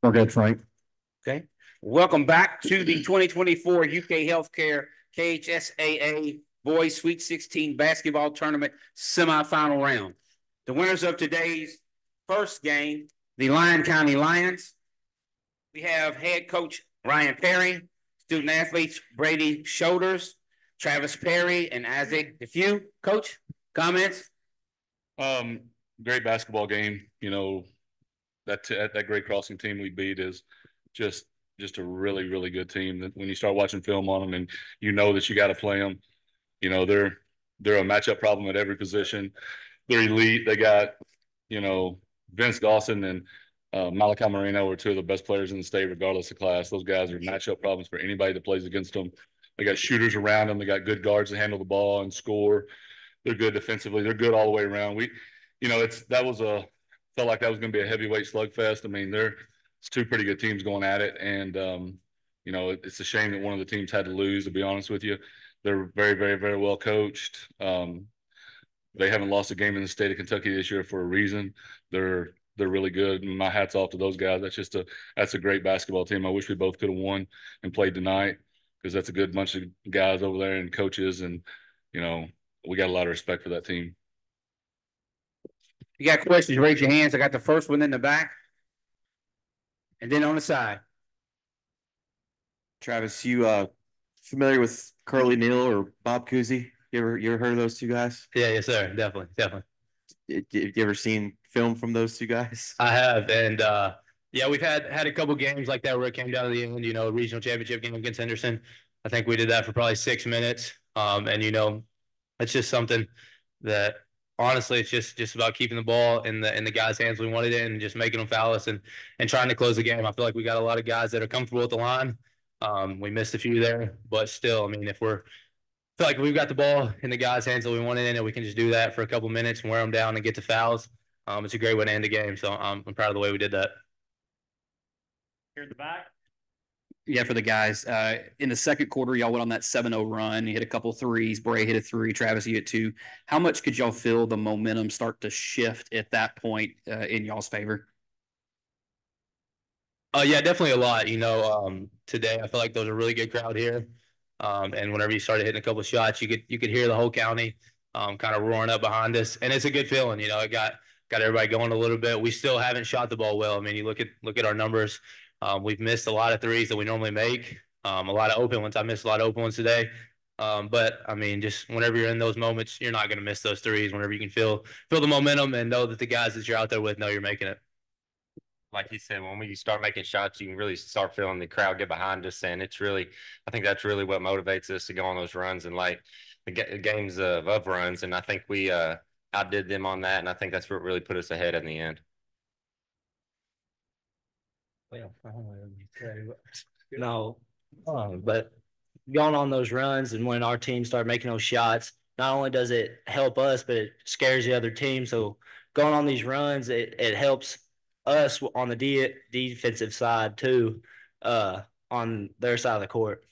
We're good, Frank. Okay. Welcome back to the 2024 UK Healthcare KHSAA Boys Sweet 16 Basketball Tournament Semifinal Round. The winners of today's first game, the Lyon County Lions. We have head coach Ryan Perry, student athletes Brady Shoulders, Travis Perry, and Isaac DeFew. Coach, comments? Um, Great basketball game. That Great Crossing team we beat is just just a really good team. When you start watching film on them, and you know that you got to play them, they're a matchup problem at every position. They're elite. They got Vince Dawson and Malachi Moreno are two of the best players in the state, regardless of class. Those guys are matchup problems for anybody that plays against them. They got shooters around them. They got good guards that handle the ball and score. They're good defensively. They're good all the way around. Felt like that was going to be a heavyweight slugfest. I mean, it's two pretty good teams going at it, and it's a shame that one of the teams had to lose. To be honest with you, they're very well coached. They haven't lost a game in the state of Kentucky this year for a reason. They're really good, and my hat's off to those guys. That's a great basketball team. I wish we both could have won and played tonight, because that's a good bunch of guys over there and coaches, and we got a lot of respect for that team. You got questions, raise your hands. I got the first one in the back. And then on the side. Travis, you familiar with Curly Neal or Bob Cousy? You ever heard of those two guys? Yeah, yes, sir. Definitely. You ever seen film from those two guys? I have, and yeah, we've had a couple games like that where it came down to the end. Regional championship game against Henderson. I think we did that for probably 6 minutes. And it's just something that honestly, it's just about keeping the ball in the guys' hands we wanted it, and just making them foul us and trying to close the game. I feel like we got a lot of guys that are comfortable at the line. We missed a few there, but still, I mean, I feel like we've got the ball in the guys' hands that we wanted in, and we can just do that for a couple minutes and wear them down and get to fouls. It's a great way to end the game. So I'm proud of the way we did that. Here in the back. Yeah, for the guys. In the second quarter, y'all went on that 7-0 run. You hit a couple threes. Bray hit a three. Travis, you hit two. How much could y'all feel the momentum start to shift at that point in y'all's favor? Yeah, definitely a lot. Today I feel like there was a really good crowd here. And whenever you started hitting a couple of shots, you could hear the whole county kind of roaring up behind us, and it's a good feeling. It got everybody going a little bit. We still haven't shot the ball well. I mean, you look at our numbers. We've missed a lot of threes that we normally make. A lot of open ones. I missed a lot of open ones today. But I mean, just whenever you're in those moments, you're not going to miss those threes. Whenever you can feel the momentum and know that the guys that you're out there with know you're making it. Like he said, when we start making shots, you can really start feeling the crowd get behind us, and I think that's really what motivates us to go on those runs and like the games of runs. And I think we outdid them on that, and I think that's what really put us ahead in the end. Well, I don't know what you say, but no, but going on those runs and when our team start making those shots, not only does it help us, but it scares the other team. So going on these runs, it helps us on the defensive side too, on their side of the court.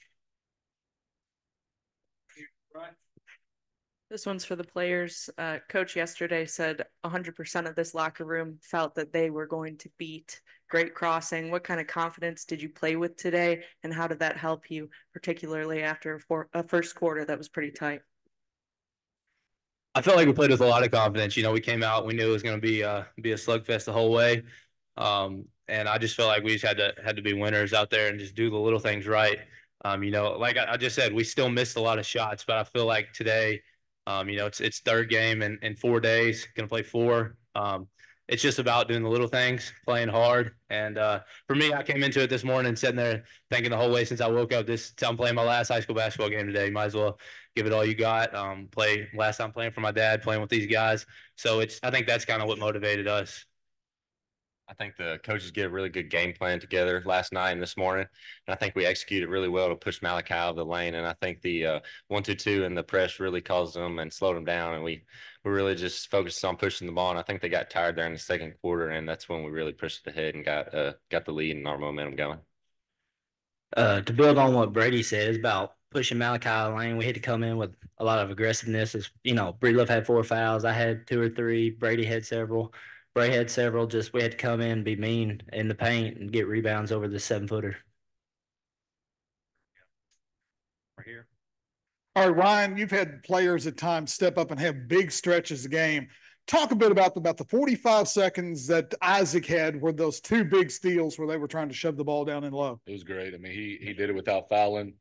This one's for the players. Coach yesterday said 100% of this locker room felt that they were going to beat Great Crossing. What kind of confidence did you play with today, and how did that help you, particularly after a first quarter that was pretty tight? I felt like we played with a lot of confidence. We came out, we knew it was going to be a slugfest the whole way, and I just felt like we just had to be winners out there and just do the little things right. Like I just said, we still missed a lot of shots, but I feel like today, it's third game in 4 days. Going to play 4. It's just about doing the little things, playing hard. And for me, I came into it this morning sitting there thinking the whole way since I woke up, I'm playing my last high school basketball game today. You might as well give it all you got. Last time playing for my dad, playing with these guys. So I think that's kind of what motivated us. I think the coaches get a really good game plan together last night and this morning, and I think we executed really well to push Malachi out of the lane. And I think the 1-2-2 and the press really caused them and slowed them down, and we really just focused on pushing the ball. And I think they got tired there in the second quarter, and that's when we really pushed it ahead and got the lead and our momentum going. To build on what Brady said, it's about pushing Malachi out of the lane. We had to come in with a lot of aggressiveness. Breedlove had 4 fouls. I had 2 or 3. Brady had several. Bray had several. Just we had to come in, be mean in the paint, and get rebounds over the 7-footer. Right here. All right, Ryan, you've had players at times step up and have big stretches of game. Talk a bit about the 45 seconds that Isaac had where those two big steals where they were trying to shove the ball down in low. It was great. I mean, he did it without fouling.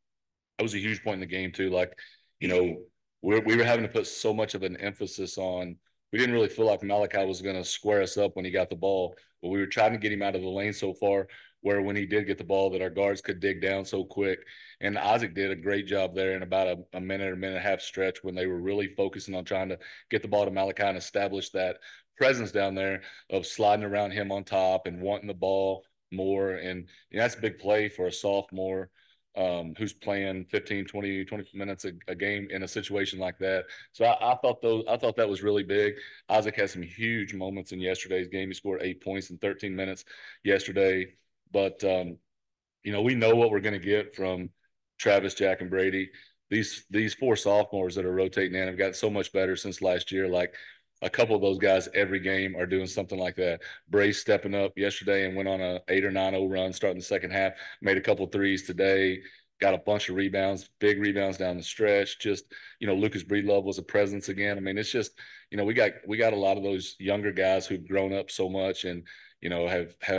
That was a huge point in the game too. Like, you know, we were having to put so much of an emphasis on. We didn't really feel like Malachi was going to square us up when he got the ball, but we were trying to get him out of the lane so far where when he did get the ball that our guards could dig down so quick. And Isaac did a great job there in about a minute or minute and a half stretch when they were really focusing on trying to get the ball to Malachi and establish that presence down there of sliding around him on top and wanting the ball more. And you know, that's a big play for a sophomore who's playing 15, 20 minutes a game in a situation like that. So I thought that was really big. Isaac had some huge moments in yesterday's game. He scored 8 points in 13 minutes yesterday. But, you know, we know what we're going to get from Travis, Jack, and Brady. These four sophomores that are rotating in have gotten so much better since last year. Like, a couple of those guys every game are doing something like that. Bray's stepping up yesterday and went on a 8 or 9-0 run starting the second half, made a couple threes today, got a bunch of rebounds, big rebounds down the stretch. Just, you know, Lucas Breedlove was a presence again. I mean, it's just, you know, we got a lot of those younger guys who've grown up so much and, you know,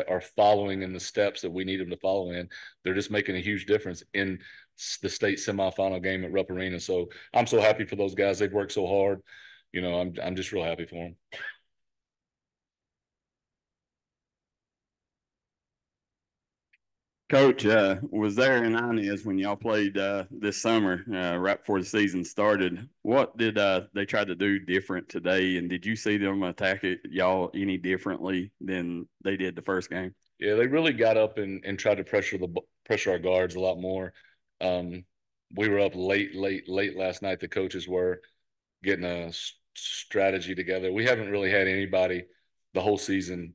are following in the steps that we need them to follow in. They're just making a huge difference in the state semifinal game at Rupp Arena. So I'm so happy for those guys. They've worked so hard. You know, I'm just real happy for them. Coach, was there in Inez when y'all played this summer, right before the season started. What did they try to do different today? And did you see them attack it y'all any differently than they did the first game? Yeah, they really got up and tried to pressure our guards a lot more. We were up late last night. The coaches were getting a strategy together. We haven't really had anybody the whole season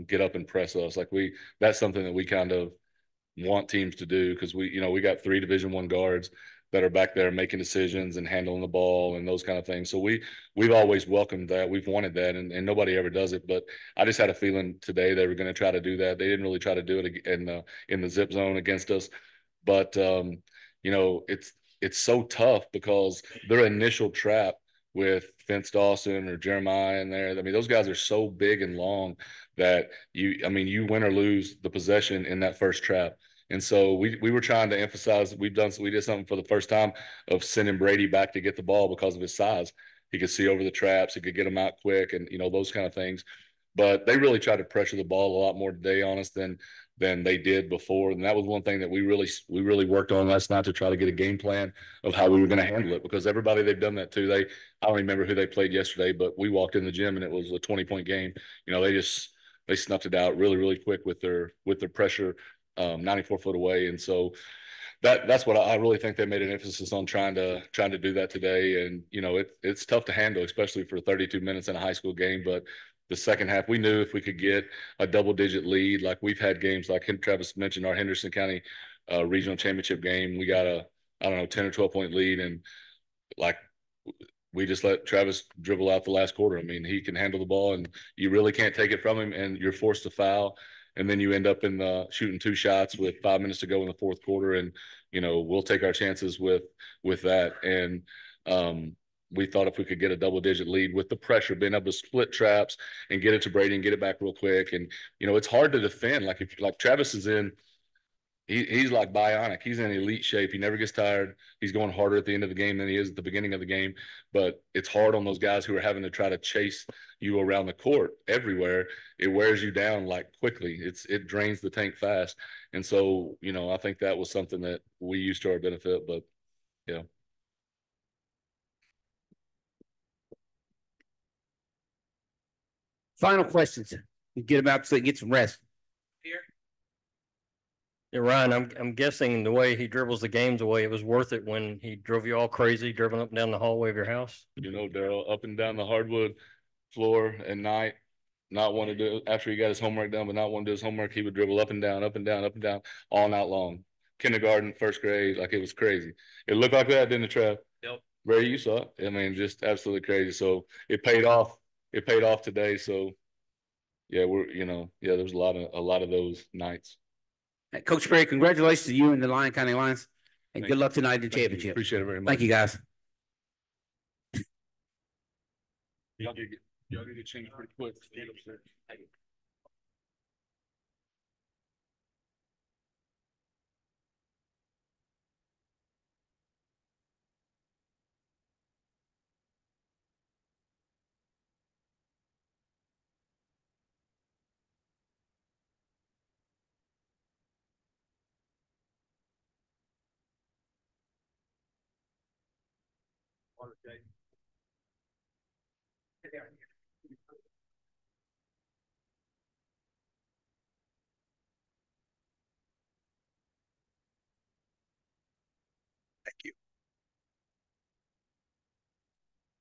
get up and press us. Like that's something that we kind of want teams to do because we got 3 Division I guards that are back there making decisions and handling the ball and those kind of things. So we've always welcomed that. We've wanted that, and nobody ever does it. But I just had a feeling today they were going to try to do that. They didn't really try to do it in the zip zone against us. But you know, it's so tough because their initial trap with Vince Dawson or Jeremiah in there. I mean, those guys are so big and long that you win or lose the possession in that first trap. And so we were trying to emphasize we did something for the first time of sending Brady back to get the ball because of his size. He could see over the traps, he could get them out quick, and you know those kind of things. But they really tried to pressure the ball a lot more today on us than they did before. And that was one thing that we really worked on last night to try to get a game plan of how we were going to handle it because everybody they've done that to. I don't remember who they played yesterday, but we walked in the gym and it was a 20-point game. You know, they snuffed it out really quick with their pressure 94 foot away. And so that's what I really think they made an emphasis on trying to do that today. And, you know, it's tough to handle, especially for 32 minutes in a high school game. But the second half, we knew if we could get a double-digit lead, like we've had games like Travis mentioned, our Henderson County regional championship game, we got a 10 or 12-point lead, and like we just let Travis dribble out the last quarter. I mean, he can handle the ball, and you really can't take it from him, and you're forced to foul, and then you end up in shooting 2 shots with 5 minutes to go in the fourth quarter, and you know we'll take our chances with that, and we thought if we could get a double-digit lead with the pressure, being able to split traps and get it to Brady and get it back real quick. And, you know, it's hard to defend. Like Travis is in, he's like bionic. He's in elite shape. He never gets tired. He's going harder at the end of the game than he is at the beginning of the game. But it's hard on those guys who are having to try to chase you around the court everywhere. It wears you down like quickly. It drains the tank fast. And so, you know, I think that was something that we used to our benefit. But, yeah. Final questions. You get him out so he get some rest. Here. Yeah, Ryan, I'm guessing the way he dribbles the games away, it was worth it when he drove you all crazy, driven up and down the hallway of your house. You know, Daryl, up and down the hardwood floor at night, not want to do after he got his homework done, but not want to do his homework. He would dribble up and down, up and down, up and down all night long. Kindergarten, first grade, like it was crazy. It looked like that, didn't it, Trev? Yep. Ray, you saw it. I mean, just absolutely crazy. So it paid off. It paid off today. So yeah, there was a lot of those nights. Coach Perry, congratulations to you and the Lyon County Lions, and good luck tonight in the championship. Appreciate it very much. Thank you, guys. Y'all get changed pretty quick.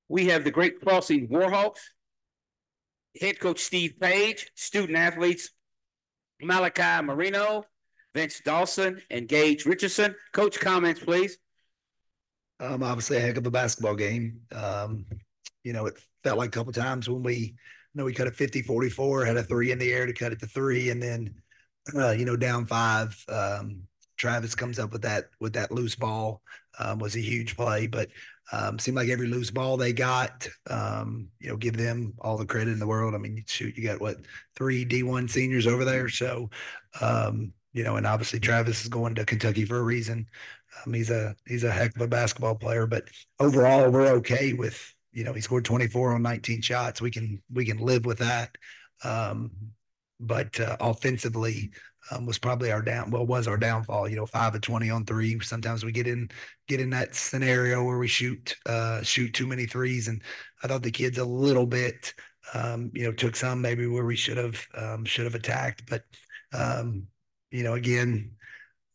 We have the Great Crossing Warhawks, head coach Steve Page, student athletes Malachi Marino, Vince Dawson, and Gage Richardson. Coach, comments, please. Obviously a heck of a basketball game. It felt like a couple times when we cut it 50-44, had a three in the air to cut it to three, and then down five. Travis comes up with that loose ball, was a huge play, but seemed like every loose ball they got, give them all the credit in the world. I mean, shoot, you got what, 3 D1 seniors over there. So, and obviously Travis is going to Kentucky for a reason. He's a heck of a basketball player, but overall we're okay with, he scored 24 on 19 shots. We can live with that. But offensively, was probably was our downfall, 5 of 20 on three. Sometimes we get in that scenario where we shoot too many threes. And I thought the kids a little bit, took some maybe where we should have attacked, but again,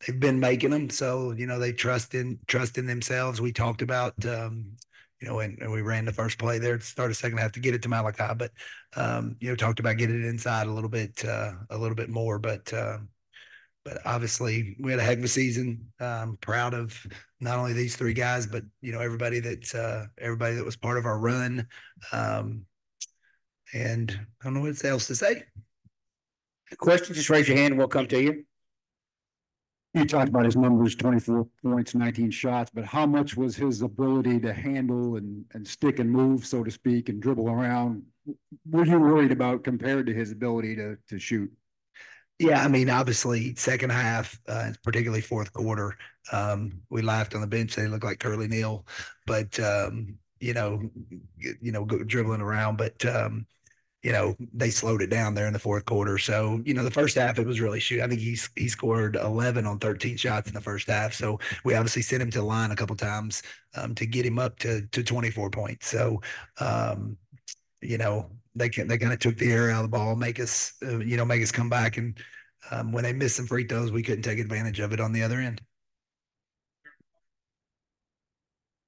they've been making them. So, they trust in themselves. We talked about, and we ran the first play there to start the second half to get it to Malachi, but, talked about getting it inside a little bit more, but obviously we had a heck of a season. Proud of not only these 3 guys, but, everybody that was part of our run. And I don't know what else to say. Question, just raise your hand and we'll come to you. You talked about his numbers, 24 points, 19 shots, but how much was his ability to handle and stick and move, so to speak, and dribble around? Were you worried about compared to his ability to shoot? Yeah, I mean, obviously, second half, particularly fourth quarter, we laughed on the bench. They looked like Curly Neal, but dribbling around. But they slowed it down there in the fourth quarter. So, the first half, it was really shoot. I think he scored 11 on 13 shots in the first half. So we obviously sent him to the line a couple times to get him up to 24 points. So, they kind of took the air out of the ball, make us come back. And when they missed some free throws, we couldn't take advantage of it on the other end.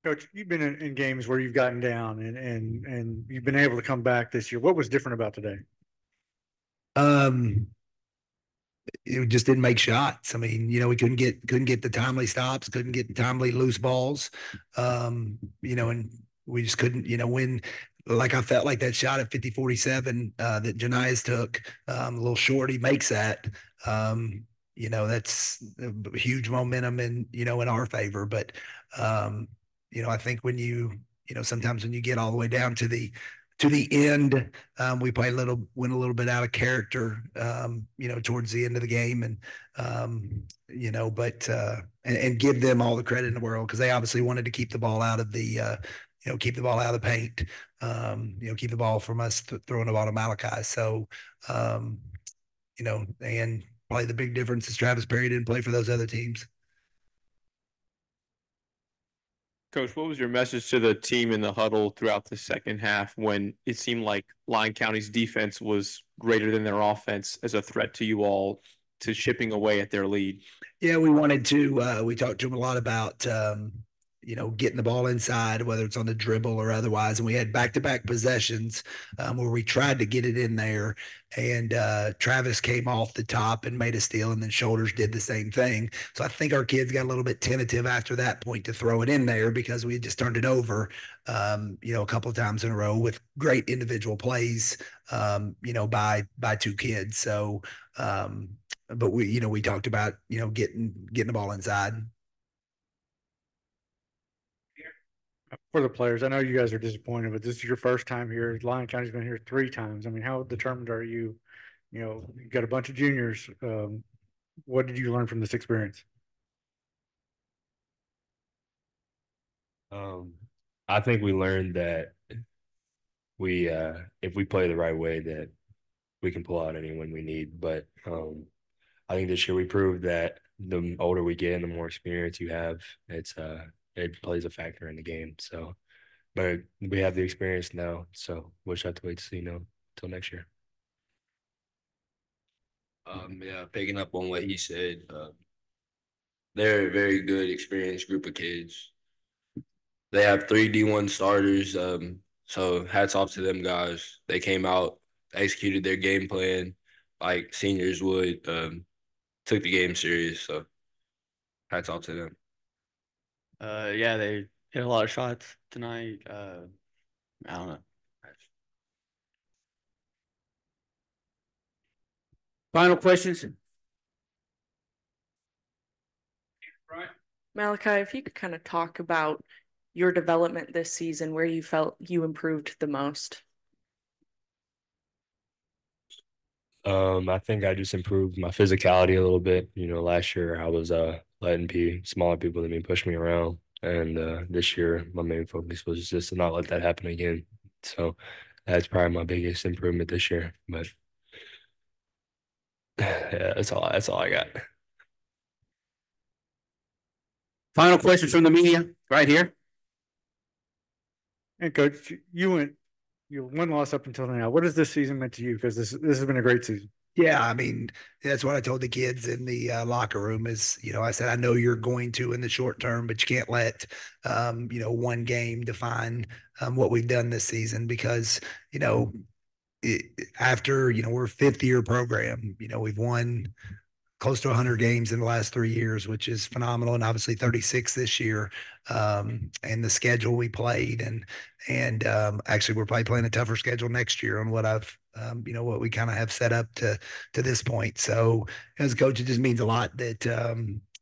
Coach, you've been in games where you've gotten down and you've been able to come back this year. What was different about today? It just didn't make shots. I mean, we couldn't get the timely stops, couldn't get the timely loose balls. And we just couldn't, when, like I felt like that shot at 50-47 that Janias took, a little short, he makes that. That's a huge momentum in our favor. But I think when sometimes when you get all the way down to the end, we went a little bit out of character, towards the end of the game, and and give them all the credit in the world, because they obviously wanted to keep the ball out of the keep the ball out of the paint, keep the ball from us throwing the ball to Malachi. So, and probably the big difference is Travis Perry didn't play for those other teams. Coach, what was your message to the team in the huddle throughout the second half when it seemed like Lyon County's defense was greater than their offense as a threat to you all to chipping away at their lead? Yeah, we wanted to. We talked to them a lot about getting the ball inside, whether it's on the dribble or otherwise. And we had back-to-back possessions where we tried to get it in there, and Travis came off the top and made a steal, and then Shoulders did the same thing. So I think our kids got a little bit tentative after that point to throw it in there because we had just turned it over, a couple of times in a row with great individual plays, by two kids. So, but we talked about, getting the ball inside. For the players, I know you guys are disappointed, but this is your first time here. Lyon County's been here 3 times. I mean, how determined are you? You got a bunch of juniors. What did you learn from this experience? I think we learned that we if we play the right way, that we can pull out any win we need. But I think this year we proved that the older we get and the more experience you have, it plays a factor in the game. So, but we have the experience now, so we'll just have to wait to see, till next year. Yeah, picking up on what he said, they're a very good, experienced group of kids. They have 3 D1 starters, so hats off to them guys. They came out, executed their game plan like seniors would, took the game serious, so hats off to them. Yeah, they hit a lot of shots tonight. I don't know. Final questions? Malachi, if you could kind of talk about your development this season, where you felt you improved the most. I think I just improved my physicality a little bit. Last year I was letting smaller people than me push me around, and this year my main focus was just to not let that happen again. So that's probably my biggest improvement this year. But yeah, that's all I got. Final questions from the media right here. And Coach, you one loss up until now. What has this season meant to you? Because this has been a great season. Yeah, I mean, that's what I told the kids in the locker room is, I said, I know you're going to in the short term, but you can't let, one game define what we've done this season because, after, we're a 5th-year program, we've won close to 100 games in the last 3 years, which is phenomenal, and obviously 36 this year. And the schedule we played, and actually we're probably playing a tougher schedule next year on what what we kind of have set up to this point. So as a coach, it just means a lot that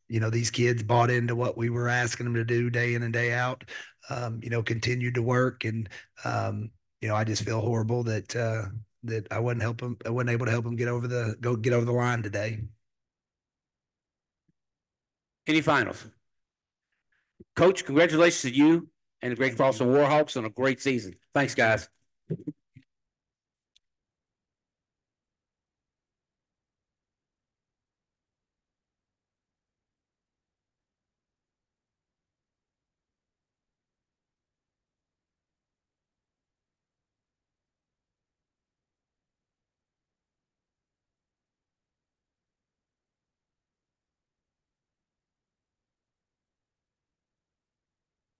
these kids bought into what we were asking them to do day in and day out. Continued to work, and I just feel horrible that I wasn't able to help them get over the line today. Any finals? Coach, congratulations to you and the Great Crossing Warhawks on a great season. Thanks, guys.